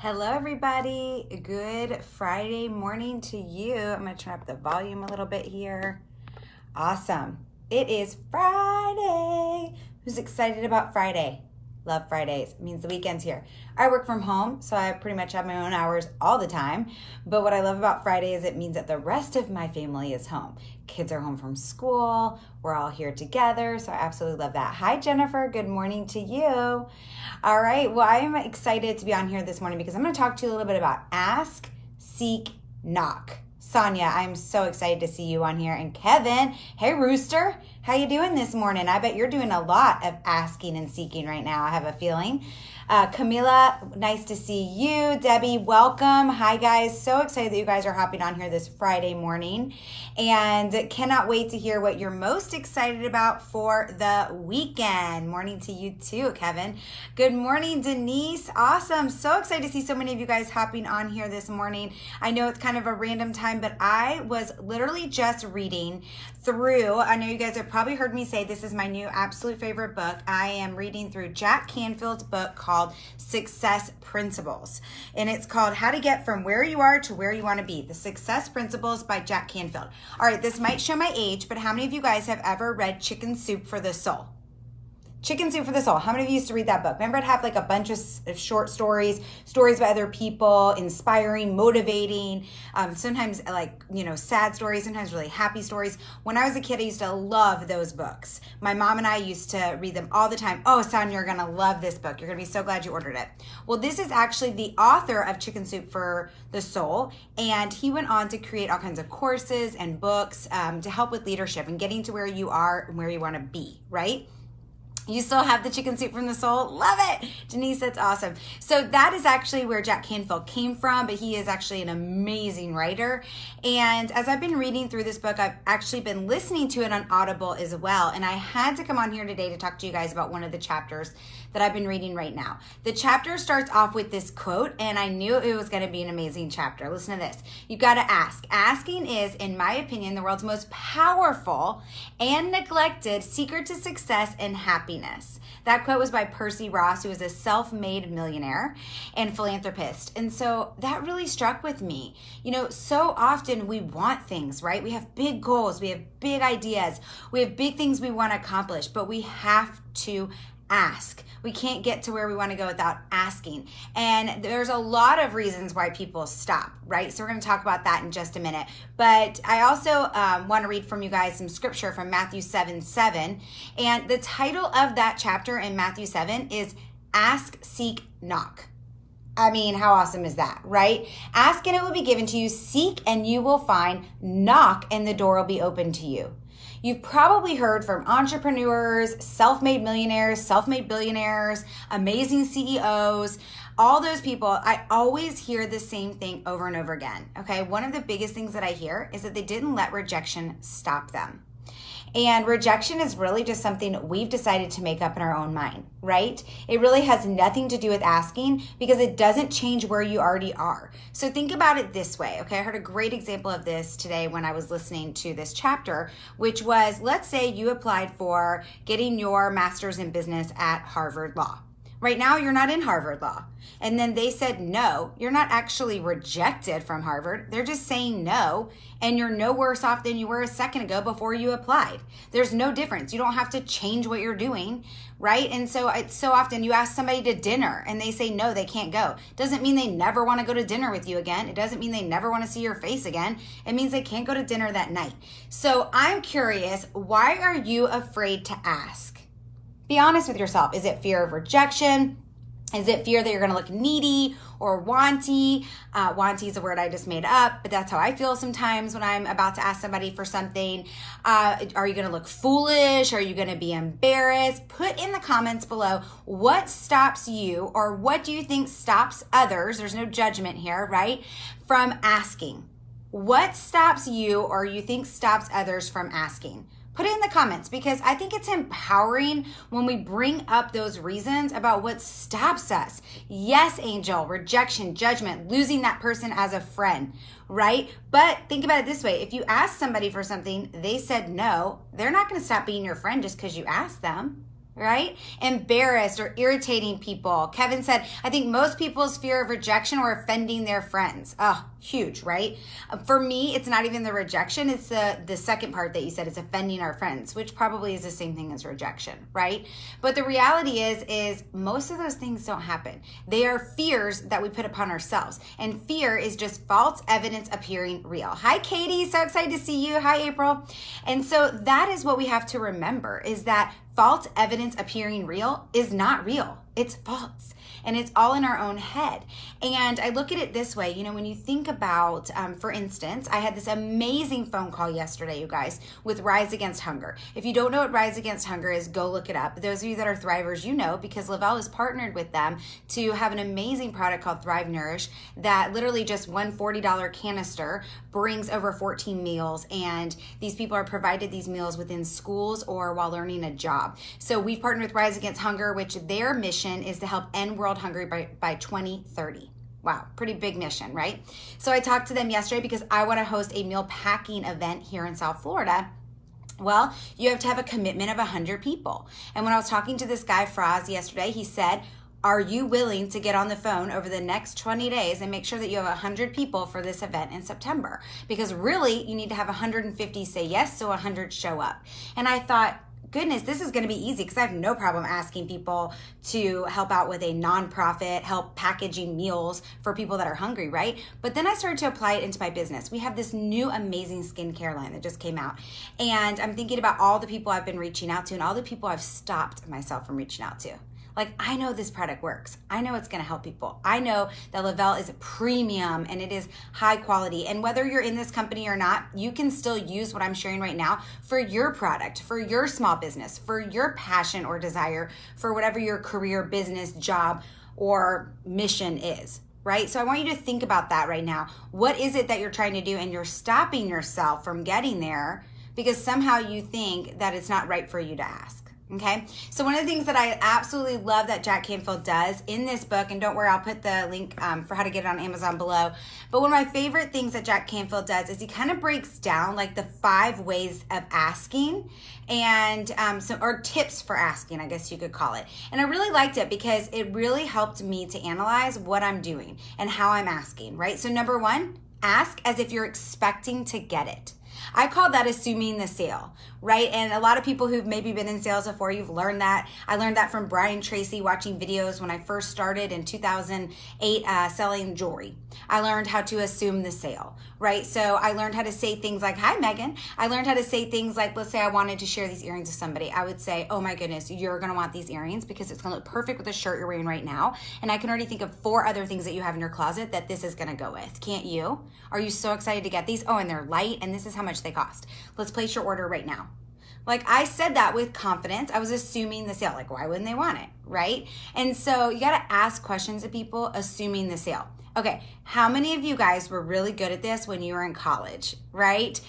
Hello, everybody. Good Friday morning to you. I'm going to turn up the volume a little bit here. Awesome. It is Friday. Who's excited about Friday? Love Fridays. It means the weekend's here. I work from home, so I pretty much have my own hours all the time. But what I love about Friday is it means that the rest of my family is home. Kids are home from school. We're all here together, so I absolutely love that. Hi, Jennifer. Good morning to you. All right. Well, I am excited to be on here this morning because I'm going to talk to you a little bit about ask, seek, knock. Sonia, I'm so excited to see you on here. And Kevin, hey Rooster, how you doing this morning? I bet you're doing a lot of asking and seeking right now, I have a feeling. Camila, nice to see you. Debbie, welcome. Hi guys, so excited that you guys are hopping on here this Friday morning. And cannot wait to hear what you're most excited about for the weekend. Morning to you too, Kevin. Good morning, Denise. Awesome, so excited to see so many of you guys hopping on here this morning. I know it's kind of a random time, but I was literally just reading through, I know you guys have probably heard me say this is my new absolute favorite book. I am reading through Jack Canfield's book called Success Principles. And it's called How to Get From Where You Are to Where You Want to Be. The Success Principles by Jack Canfield. All right, this might show my age, but how many of you guys have ever read Chicken Soup for the Soul? Chicken Soup for the Soul. How many of you used to read that book? Remember, it'd have like a bunch of short stories by other people, inspiring, motivating, sometimes like, sad stories, sometimes really happy stories. When I was a kid, I used to love those books. My mom and I used to read them all the time. Oh, son, you're going to love this book. You're going to be so glad you ordered it. Well, this is actually the author of Chicken Soup for the Soul, and he went on to create all kinds of courses and books to help with leadership and getting to where you are and where you want to be, right? You still have the Chicken Soup from the Soul? Love it. Denise, that's awesome. So that is actually where Jack Canfield came from, but he is actually an amazing writer. And as I've been reading through this book, I've actually been listening to it on Audible as well. And I had to come on here today to talk to you guys about one of the chapters that I've been reading right now. The chapter starts off with this quote, and I knew it was going to be an amazing chapter. Listen to this. You've got to ask. Asking is, in my opinion, the world's most powerful and neglected secret to success and happiness. That quote was by Percy Ross, who is a self-made millionaire and philanthropist. And so that really struck with me. So often we want things, right? We have big goals. We have big ideas. We have big things we want to accomplish, but we have to ask. We can't get to where we want to go without asking. And there's a lot of reasons why people stop, right? So we're going to talk about that in just a minute. But I also want to read from you guys some scripture from Matthew 7:7. And the title of that chapter in Matthew 7 is Ask, Seek, Knock. I mean, how awesome is that, right? Ask and it will be given to you. Seek and you will find. Knock and the door will be open to you. You've probably heard from entrepreneurs, self-made millionaires, self-made billionaires, amazing CEOs, all those people. I always hear the same thing over and over again, okay? One of the biggest things that I hear is that they didn't let rejection stop them. And rejection is really just something we've decided to make up in our own mind, right? It really has nothing to do with asking because it doesn't change where you already are. So think about it this way, okay? I heard a great example of this today when I was listening to this chapter, which was, let's say you applied for getting your master's in business at Harvard Law. Right now, you're not in Harvard Law. And then they said no. You're not actually rejected from Harvard. They're just saying no. And you're no worse off than you were a second ago before you applied. There's no difference. You don't have to change what you're doing, right? And so it's so often you ask somebody to dinner and they say no, they can't go. Doesn't mean they never want to go to dinner with you again. It doesn't mean they never want to see your face again. It means they can't go to dinner that night. So I'm curious, why are you afraid to ask? Be honest with yourself. Is it fear of rejection? Is it fear that you're going to look needy or wanty? Wanty is a word I just made up, but that's how I feel sometimes when I'm about to ask somebody for something. Are you going to look foolish? Are you going to be embarrassed? Put in the comments below what stops you or what do you think stops others, there's no judgment here, right, from asking. What stops you or you think stops others from asking? Put it in the comments because I think it's empowering when we bring up those reasons about what stops us. Yes, Angel, rejection, judgment, losing that person as a friend, right? But think about it this way. If you ask somebody for something, they said no, they're not going to stop being your friend just because you asked them. right? Embarrassed or irritating people. Kevin said, I think most people's fear of rejection or offending their friends. Oh, huge, right? For me, it's not even the rejection. It's the second part that you said, it's offending our friends, which probably is the same thing as rejection, right? But the reality is most of those things don't happen. They are fears that we put upon ourselves. And fear is just false evidence appearing real. Hi, Katie. So excited to see you. Hi, April. And so that is what we have to remember, is that false evidence appearing real is not real. It's false. And it's all in our own head. And I look at it this way, when you think about, for instance, I had this amazing phone call yesterday, you guys, with Rise Against Hunger. If you don't know what Rise Against Hunger is, go look it up. Those of you that are Thrivers, because Lavelle is partnered with them to have an amazing product called Thrive Nourish that literally just one $40 canister brings over 14 meals. And these people are provided these meals within schools or while learning a job. So we've partnered with Rise Against Hunger, which their mission is to help end world hunger by 2030. Wow, pretty big mission, right? So I talked to them yesterday because I want to host a meal packing event here in South Florida. Well, you have to have a commitment of 100 people. And when I was talking to this guy, Fraz, yesterday, he said, are you willing to get on the phone over the next 20 days and make sure that you have 100 people for this event in September? Because really, you need to have 150 say yes, so 100 show up. And I thought, goodness, this is going to be easy because I have no problem asking people to help out with a nonprofit, help packaging meals for people that are hungry, right? But then I started to apply it into my business. We have this new amazing skincare line that just came out. And I'm thinking about all the people I've been reaching out to and all the people I've stopped myself from reaching out to. Like, I know this product works. I know it's going to help people. I know that Lavelle is premium and it is high quality. And whether you're in this company or not, you can still use what I'm sharing right now for your product, for your small business, for your passion or desire, for whatever your career, business, job, or mission is. Right? So I want you to think about that right now. What is it that you're trying to do and you're stopping yourself from getting there because somehow you think that it's not right for you to ask? Okay, so one of the things that I absolutely love that Jack Canfield does in this book, and don't worry, I'll put the link for how to get it on Amazon below, but one of my favorite things that Jack Canfield does is he kind of breaks down like the 5 ways of asking and or tips for asking, I guess you could call it. And I really liked it because it really helped me to analyze what I'm doing and how I'm asking, right? So number 1, ask as if you're expecting to get it. I call that assuming the sale, right? And a lot of people who've maybe been in sales before, you've learned that. I learned that from Brian Tracy watching videos when I first started in 2008 selling jewelry. I learned how to assume the sale, right? So I learned how to say things like, hi, Megan. I learned how to say things like, let's say I wanted to share these earrings with somebody. I would say, oh my goodness, you're going to want these earrings because it's going to look perfect with the shirt you're wearing right now. And I can already think of 4 other things that you have in your closet that this is going to go with. Can't you? Are you so excited to get these? Oh, and they're light, and this is how much they cost. Let's place your order right now. Like, I said that with confidence. I was assuming the sale. Like, why wouldn't they want it, right? And so you got to ask questions of people assuming the sale. Okay, how many of you guys were really good at this when you were in college, right?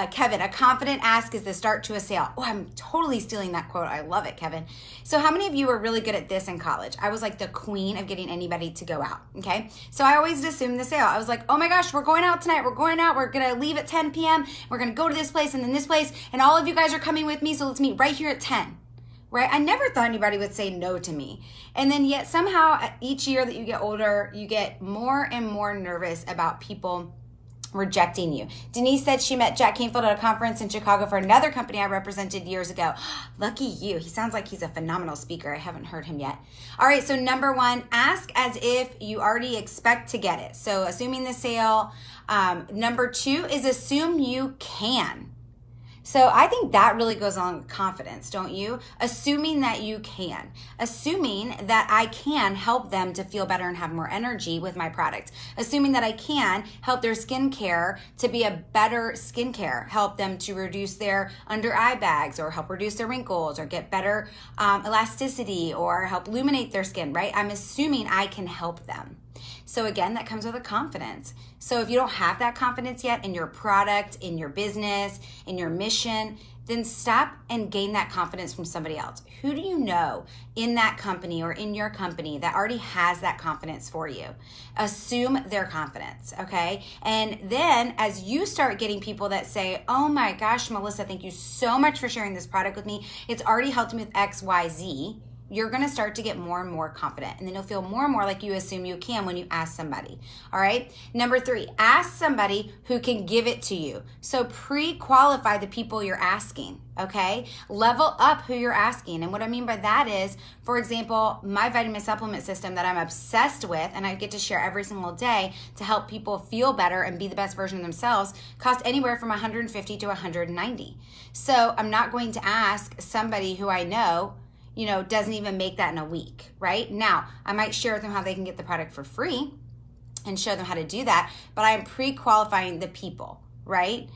Kevin, a confident ask is the start to a sale. Oh, I'm totally stealing that quote. I love it, Kevin. So how many of you were really good at this in college? I was like the queen of getting anybody to go out, okay? So I always assumed the sale. I was like, oh my gosh, we're going out tonight. We're going out. We're going to leave at 10 p.m. We're going to go to this place and then this place, and all of you guys are coming with me, so let's meet right here at 10. Right? I never thought anybody would say no to me. And then yet somehow each year that you get older, you get more and more nervous about people rejecting you. Denise said she met Jack Canfield at a conference in Chicago for another company I represented years ago. Lucky you. He sounds like he's a phenomenal speaker. I haven't heard him yet. All right, so number 1, ask as if you already expect to get it. So assuming the sale. Number 2 is assume you can. So I think that really goes along with confidence, don't you? Assuming that you can. Assuming that I can help them to feel better and have more energy with my product. Assuming that I can help their skincare to be a better skincare. Help them to reduce their under eye bags or help reduce their wrinkles or get better elasticity or help illuminate their skin, right? I'm assuming I can help them. So again, that comes with a confidence. So if you don't have that confidence yet in your product, in your business, in your mission, then stop and gain that confidence from somebody else. Who do you know in that company or in your company that already has that confidence for you? Assume their confidence, okay? And then as you start getting people that say, oh my gosh, Melissa, thank you so much for sharing this product with me. It's already helped me with X, Y, Z. You're going to start to get more and more confident. And then you'll feel more and more like you assume you can when you ask somebody. All right. Number 3, ask somebody who can give it to you. So pre-qualify the people you're asking. Okay. Level up who you're asking. And what I mean by that is, for example, my vitamin supplement system that I'm obsessed with and I get to share every single day to help people feel better and be the best version of themselves costs anywhere from $150 to $190. So I'm not going to ask somebody who I know doesn't even make that in a week, right? Now, I might share with them how they can get the product for free and show them how to do that, but I am pre-qualifying the people, right?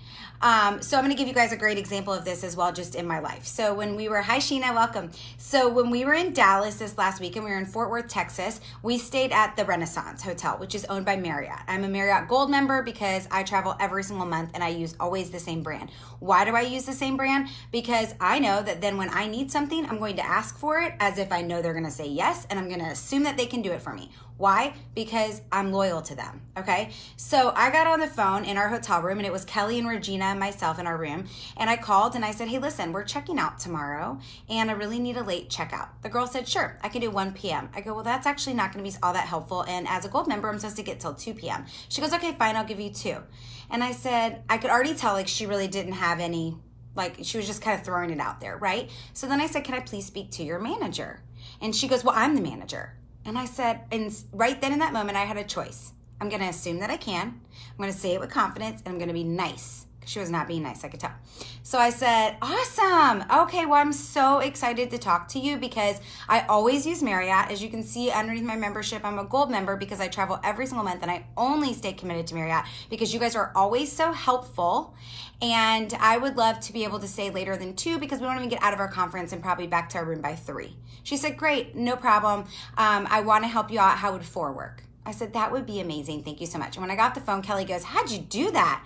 So I'm going to give you guys a great example of this as well, just in my life. So when we were, hi Sheena, welcome. So when we were in Dallas this last week and we were in Fort Worth, Texas, we stayed at the Renaissance Hotel, which is owned by Marriott. I'm a Marriott Gold member because I travel every single month and I use always the same brand. Why do I use the same brand? Because I know that then when I need something, I'm going to ask for it as if I know they're going to say yes, and I'm going to assume that they can do it for me. Why? Because I'm loyal to them, okay? So I got on the phone in our hotel room, and it was Kelly and Regina and myself in our room, and I called and I said, hey, listen, we're checking out tomorrow, and I really need a late checkout. The girl said, sure, I can do 1 p.m. I go, well, that's actually not going to be all that helpful, and as a gold member, I'm supposed to get till 2 p.m. She goes, okay, fine, I'll give you 2. And I said, I could already tell, like, she really didn't have any, like, she was just kind of throwing it out there, right? So then I said, can I please speak to your manager? And she goes, well, I'm the manager. And I said, and right then in that moment, I had a choice. I'm going to assume that I can. I'm going to say it with confidence, and I'm going to be nice. She was not being nice, I could tell. So I said, awesome. Okay, well, I'm so excited to talk to you because I always use Marriott. As you can see underneath my membership, I'm a gold member because I travel every single month and I only stay committed to Marriott because you guys are always so helpful. And I would love to be able to stay later than 2 because we don't even get out of our conference and probably back to our room by 3. She said, great, no problem. I want to help you out. How would 4 work? I said, that would be amazing. Thank you so much. And when I got the phone, Kelly goes, how'd you do that?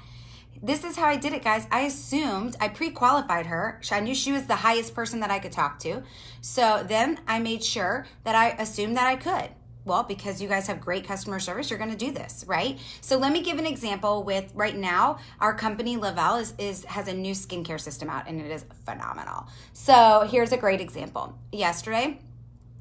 This is how I did it, guys. I pre-qualified her. I knew she was the highest person that I could talk to. So then I made sure that I assumed that I could. Well, because you guys have great customer service, you're going to do this, right? So let me give an example with right now, our company, Lavelle, has a new skincare system out, and it is phenomenal. So here's a great example. Yesterday,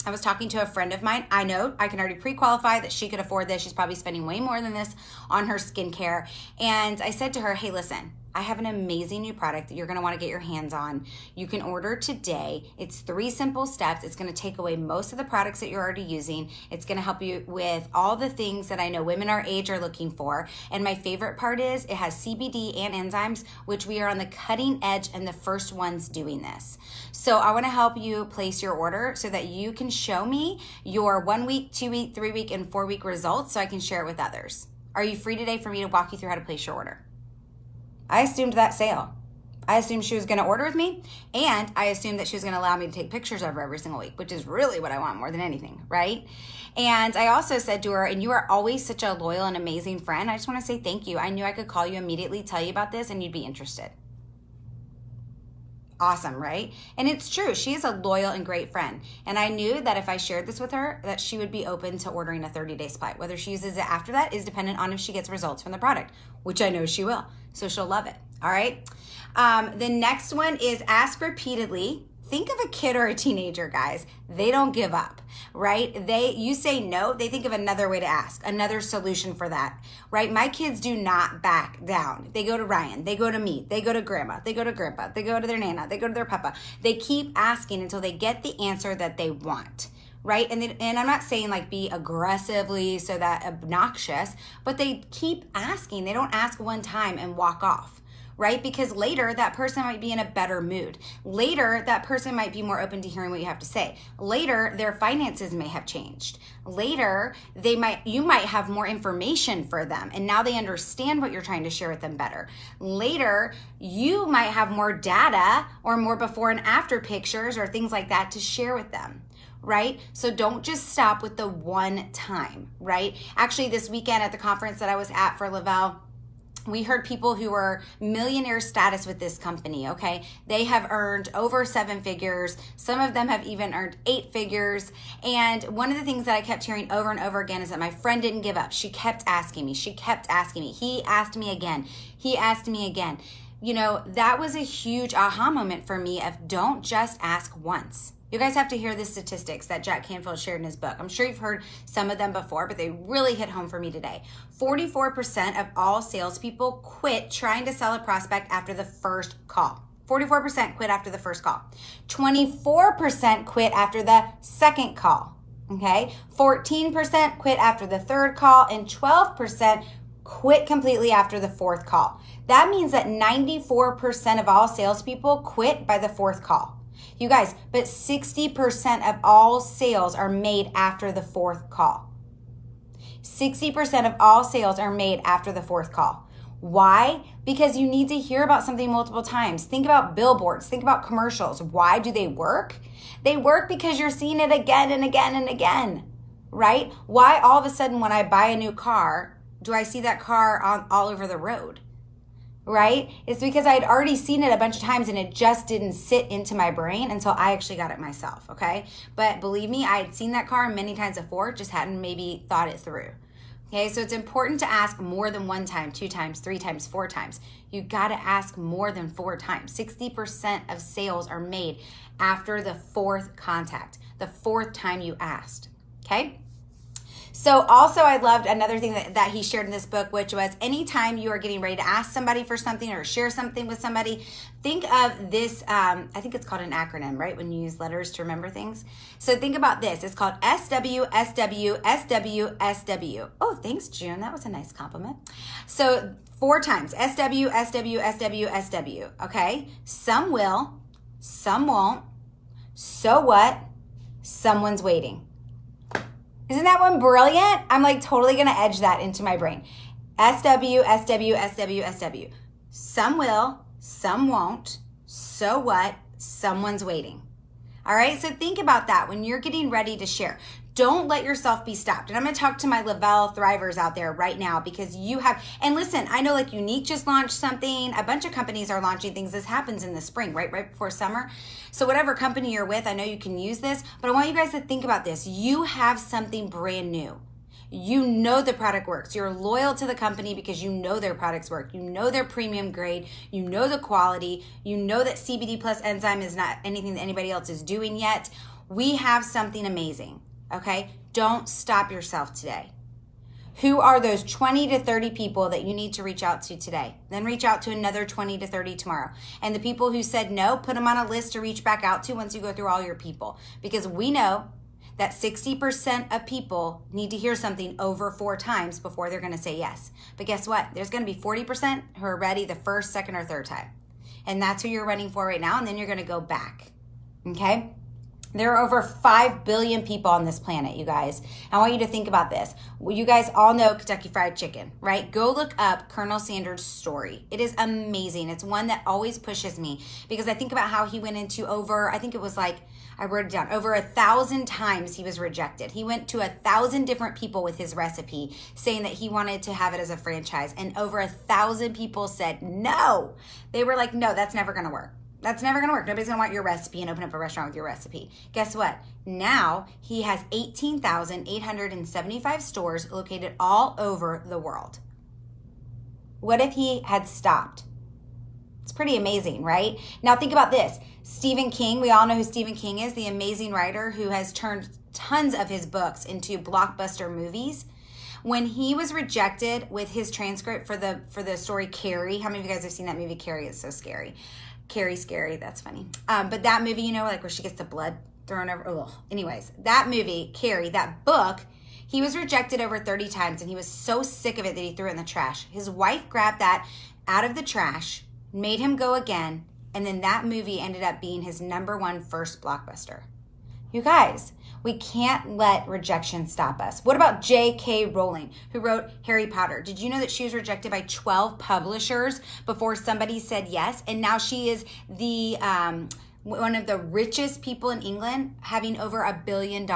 I was talking to a friend of mine. I know I can already pre-qualify that she could afford this. She's probably spending way more than this on her skincare. And I said to her, hey, listen, I have an amazing new product that you're going to want to get your hands on. You can order today. It's 3 simple steps. It's going to take away most of the products that you're already using. It's going to help you with all the things that I know women our age are looking for. And my favorite part is it has CBD and enzymes, which we are on the cutting edge and the first ones doing this. So I want to help you place your order so that you can show me your 1 week, 2 week, 3 week, and 4 week results so I can share it with others. Are you free today for me to walk you through how to place your order? I assumed that sale. I assumed she was going to order with me, and I assumed that she was going to allow me to take pictures of her every single week, which is really what I want more than anything, right? And I also said to her, and you are always such a loyal and amazing friend. I just want to say thank you. I knew I could call you immediately, tell you about this, and you'd be interested. Awesome, right? And it's true. She is a loyal and great friend. And I knew that if I shared this with her, that she would be open to ordering a 30-day supply. Whether she uses it after that is dependent on if she gets results from the product, which I know she will. So she'll love it. All right. The next one is ask repeatedly. Think of a kid or a teenager, guys. They don't give up, right? You say no, they think of another way to ask, another solution for that, right? My kids do not back down. They go to Ryan, they go to me, they go to grandma, they go to grandpa, they go to their nana, they go to their papa. They keep asking until they get the answer that they want, right? And I'm not saying like be aggressively so that obnoxious, but they keep asking. They don't ask one time and walk off. Right? Because later that person might be in a better mood. Later, that person might be more open to hearing what you have to say. Later, their finances may have changed. Later, you might have more information for them, and now they understand what you're trying to share with them better. Later, you might have more data or more before and after pictures or things like that to share with them. Right? So don't just stop with the one time, right? Actually, this weekend at the conference that I was at for Lavelle, We heard people who were millionaire status with this company, okay? They have earned over 7 figures. Some of them have even earned 8 figures. And one of the things that I kept hearing over and over again is that my friend didn't give up. She kept asking me. She kept asking me. He asked me again. He asked me again. You know, that was a huge aha moment for me of don't just ask once. You guys have to hear the statistics that Jack Canfield shared in his book. I'm sure you've heard some of them before, but they really hit home for me today. 44% of all salespeople quit trying to sell a prospect after the first call. 44% quit after the first call. 24% quit after the second call. Okay? 14% quit after the third call, and 12% quit completely after the fourth call. That means that 94% of all salespeople quit by the fourth call. You guys, but 60% of all sales are made after the fourth call. 60% of all sales are made after the fourth call. Why? Because you need to hear about something multiple times. Think about billboards. Think about commercials. Why do they work? They work because you're seeing it again and again and again, right? Why all of a sudden when I buy a new car, do I see that car all over the road? Right? It's because I'd already seen it a bunch of times and it just didn't sit into my brain until I actually got it myself, okay? But believe me, I had seen that car many times before, just hadn't maybe thought it through. Okay, so it's important to ask more than 1 time, 2 times, 3 times, 4 times. You got to ask more than 4 times. 60% of sales are made after the 4th contact, the 4th time you asked, okay? So also I loved another thing that he shared in this book, which was anytime you are getting ready to ask somebody for something or share something with somebody, think of this, I think it's called an acronym, right? When you use letters to remember things. So think about this. It's called SWSWSW. Oh, thanks, June. That was a nice compliment. So 4 times, SWSWSW, okay? Some will, some won't. So what? Someone's waiting. Isn't that one brilliant? I'm like totally going to edge that into my brain. SWSWSWSW. Some will, some won't. So what? Someone's waiting. All right, so think about that when you're getting ready to share. Don't let yourself be stopped. And I'm going to talk to my Lavelle Thrivers out there right now because you have, and listen, I know like Unique just launched something. A bunch of companies are launching things. This happens in the spring, right before summer. So whatever company you're with, I know you can use this, but I want you guys to think about this. You have something brand new. You know the product works. You're loyal to the company because you know their products work. You know they're premium grade. You know the quality. You know that CBD plus enzyme is not anything that anybody else is doing yet. We have something amazing. Okay, don't stop yourself today. Who are those 20 to 30 people that you need to reach out to today? Then reach out to another 20 to 30 tomorrow. And the people who said no, put them on a list to reach back out to once you go through all your people. Because we know that 60% of people need to hear something over 4 times before they're going to say yes. But guess what? There's going to be 40% who are ready the first, second, or third time. And that's who you're running for right now. And then you're going to go back. Okay? There are over 5 billion people on this planet, you guys. I want you to think about this. Well, you guys all know Kentucky Fried Chicken, right? Go look up Colonel Sanders' story. It is amazing. It's one that always pushes me because I think about how he went into over, I think it was like, I wrote it down, over 1,000 times he was rejected. He went to 1,000 different people with his recipe saying that he wanted to have it as a franchise. And over 1,000 people said no. They were like, no, that's never going to work. That's never going to work. Nobody's going to want your recipe and open up a restaurant with your recipe. Guess what? Now he has 18,875 stores located all over the world. What if he had stopped? It's pretty amazing, right? Now think about this. Stephen King, we all know who Stephen King is, the amazing writer who has turned tons of his books into blockbuster movies. When he was rejected with his transcript for the story Carrie, how many of you guys have seen that movie Carrie? It's so scary. Carrie's scary. That's funny. But that movie, you know, like where she gets the blood thrown over. Ugh. Anyways, that movie, Carrie, that book, he was rejected over 30 times and he was so sick of it that he threw it in the trash. His wife grabbed that out of the trash, made him go again, and then that movie ended up being his #1 first blockbuster. You guys, we can't let rejection stop us. What about J.K. Rowling, who wrote Harry Potter? Did you know that she was rejected by 12 publishers before somebody said yes? And now she is the one of the richest people in England, having over $1 billion.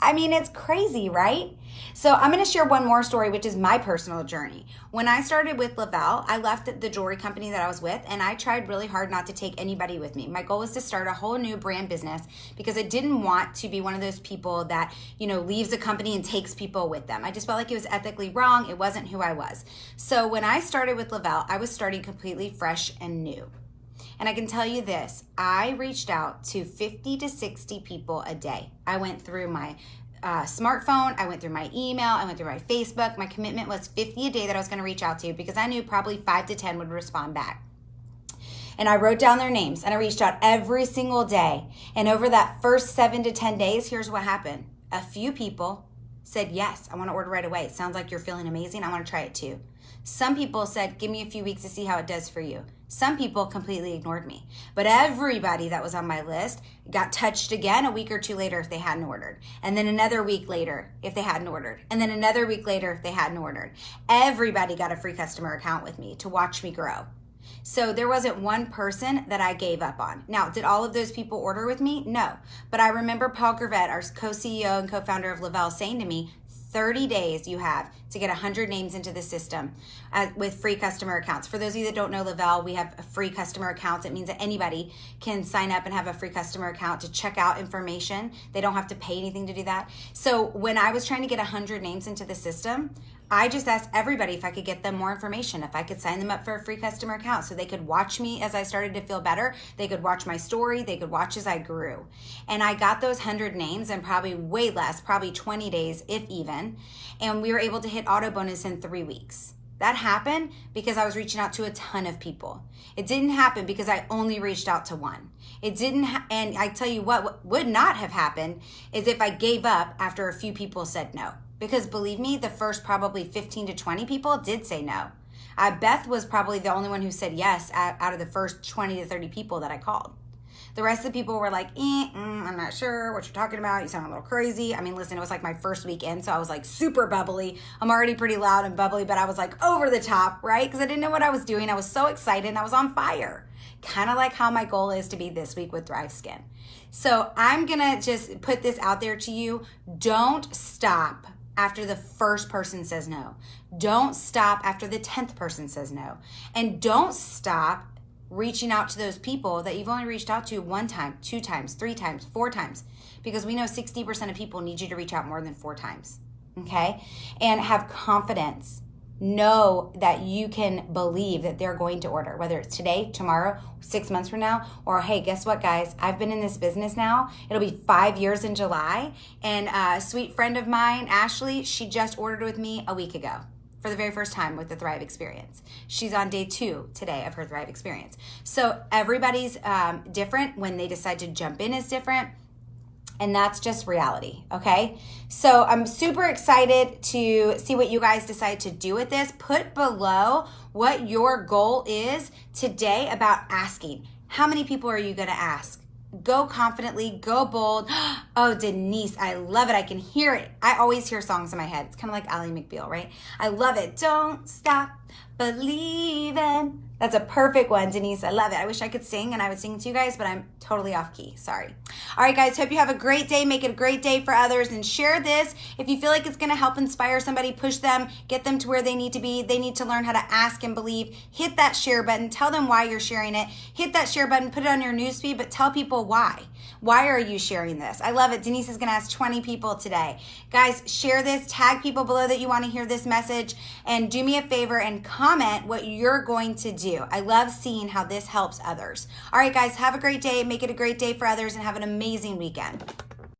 I mean, it's crazy, right? So I'm going to share one more story, which is my personal journey. When I started with Lavelle, I left the jewelry company that I was with, and I tried really hard not to take anybody with me. My goal was to start a whole new brand business because I didn't want to be one of those people that, leaves a company and takes people with them. I just felt like it was ethically wrong. It wasn't who I was. So when I started with Lavelle, I was starting completely fresh and new. And I can tell you this, I reached out to 50 to 60 people a day. I went through my smartphone, I went through my email, I went through my Facebook. My commitment was 50 a day that I was going to reach out to because I knew probably 5 to 10 would respond back. And I wrote down their names and I reached out every single day. And over that first 7 to 10 days, here's what happened. A few people said, yes, I want to order right away. It sounds like you're feeling amazing. I want to try it too. Some people said, give me a few weeks to see how it does for you. Some people completely ignored me. But everybody that was on my list got touched again a week or two later if they hadn't ordered. And then another week later if they hadn't ordered. And then another week later if they hadn't ordered. Everybody got a free customer account with me to watch me grow. So there wasn't one person that I gave up on. Now, did all of those people order with me? No. But I remember Paul Gravett, our co-CEO and co-founder of Lavelle, saying to me, 30 days you have to get 100 names into the system with free customer accounts. For those of you that don't know Lavelle, we have free customer accounts. It means that anybody can sign up and have a free customer account to check out information. They don't have to pay anything to do that. So when I was trying to get 100 names into the system, I just asked everybody if I could get them more information, if I could sign them up for a free customer account so they could watch me as I started to feel better. They could watch my story. They could watch as I grew. And I got those 100 names in probably way less, probably 20 days, if even. And we were able to hit auto bonus in 3 weeks. That happened because I was reaching out to a ton of people. It didn't happen because I only reached out to one. It didn't, and I tell you what would not have happened is if I gave up after a few people said no. Because believe me, the first probably 15 to 20 people did say no. Beth was probably the only one who said yes out of the first 20 to 30 people that I called. The rest of the people were like, I'm not sure what you're talking about. You sound a little crazy. I mean, listen, it was like my first weekend, so I was like super bubbly. I'm already pretty loud and bubbly, but I was like over the top, right? Because I didn't know what I was doing. I was so excited and I was on fire. Kind of like how my goal is to be this week with Thrive Skin. So I'm going to just put this out there to you. Don't stop after the first person says no. Don't stop after the 10th person says no. And don't stop reaching out to those people that you've only reached out to 1 time, 2 times, 3 times, 4 times, because we know 60% of people need you to reach out more than 4 times, okay? And have confidence. Know that you can believe that they're going to order, whether it's today, tomorrow, 6 months from now, or hey, guess what, guys? I've been in this business now. It'll be 5 years in July. And a sweet friend of mine, Ashley, she just ordered with me a week ago for the very first time with the Thrive Experience. She's on day 2 today of her Thrive Experience. So everybody's different. When they decide to jump in is different. And that's just reality, okay? So I'm super excited to see what you guys decide to do with this. Put below what your goal is today about asking. How many people are you gonna ask? Go confidently, go bold. Oh, Denise, I love it. I can hear it. I always hear songs in my head. It's kind of like Ally McBeal, right? I love it. Don't stop believing. That's a perfect one, Denise. I love it. I wish I could sing and I would sing to you guys, but I'm totally off key. Sorry. All right, guys. Hope you have a great day. Make it a great day for others and share this. If you feel like it's going to help inspire somebody, push them, get them to where they need to be. They need to learn how to ask and believe. Hit that share button. Tell them why you're sharing it. Hit that share button. Put it on your newsfeed, but tell people why. Why are you sharing this? I love it. Denise is going to ask 20 people today. Guys, share this. Tag people below that you want to hear this message. And do me a favor and comment what you're going to do. I love seeing how this helps others. All right, guys, have a great day. Make it a great day for others and have an amazing weekend.